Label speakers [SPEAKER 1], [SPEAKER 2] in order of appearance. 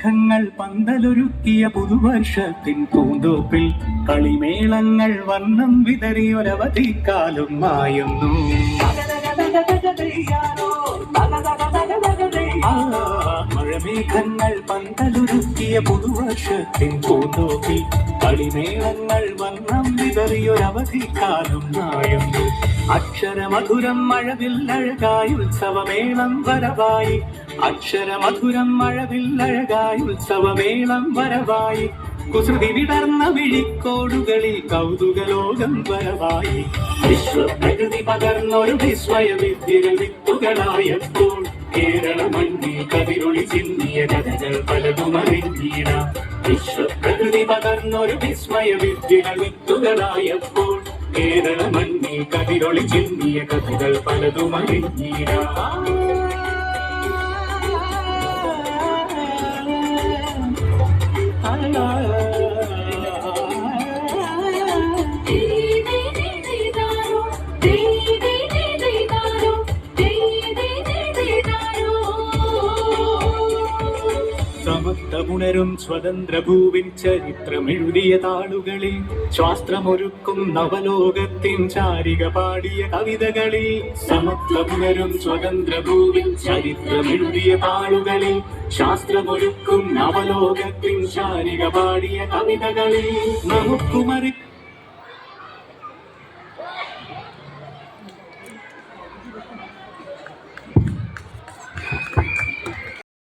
[SPEAKER 1] മഴമേഘങ്ങൾ പന്തലൊരുക്കിയ പുതുവർഷത്തിൻ പൂന്തോപ്പിൽ കളിമേളങ്ങൾ വർണ്ണം വിതറിയൊരവധിക്കാലം മായുന്നു. മഴമേഘങ്ങൾ പന്തലൊരുക്കിയ പുതുവർഷത്തിൻ പൂന്തോപ്പിൽ കളിമേളങ്ങൾ വർണ്ണം വിതറിയൊരവധിക്കാലം മായുന്നു. അക്ഷരമധുരം മഴവില്ലഴകായി ഉത്സവമേളം വരവായി. അക്ഷരമധുരം മഴവില്ലഴകായി ഉത്സവമേളം വരവായി. കുസൃതി വിടർന്ന വിഴിക്കോടുകളിൽ കൗതുകലോകം വരവായി. വിശ്വപ്രകൃതി പകർന്നൊരു വിസ്മയ വിദ്യകൾ വിത്തുകളായപ്പോൾ കേരള മണ്ണിൽ കതിരൊളി ചിന്തിയ കഥകൾ പലതുമറിഞ്ഞിടാം. വിശ്വപ്രകൃതി പകർന്നൊരു വിസ്മയ വിദ്യകൾ വിത്തുകളായപ്പോൾ കേരള മണ്ണിൽ കതിരൊളി ചിന്തിയ കഥകൾ പലതുമറിഞ്ഞിടാം. സമത്വമുണരും സ്വതന്ത്ര ഭൂവിൻ ചരിത്രമെഴുതിയ താളുകളിൽ ശാസ്ത്രമൊരുക്കും നവലോകത്തിൻ ചാരിക പാടിയ കവിതകളിൽ. സമത്വമുണരും സ്വതന്ത്ര ഭൂവിൻ ചരിത്രമെഴുതിയ താളുകളിൽ ശാസ്ത്രമൊരുക്കും നവലോകത്തിൻ ചാരിക പാടിയ കവിതകളിൽ. നമുക്കുമറി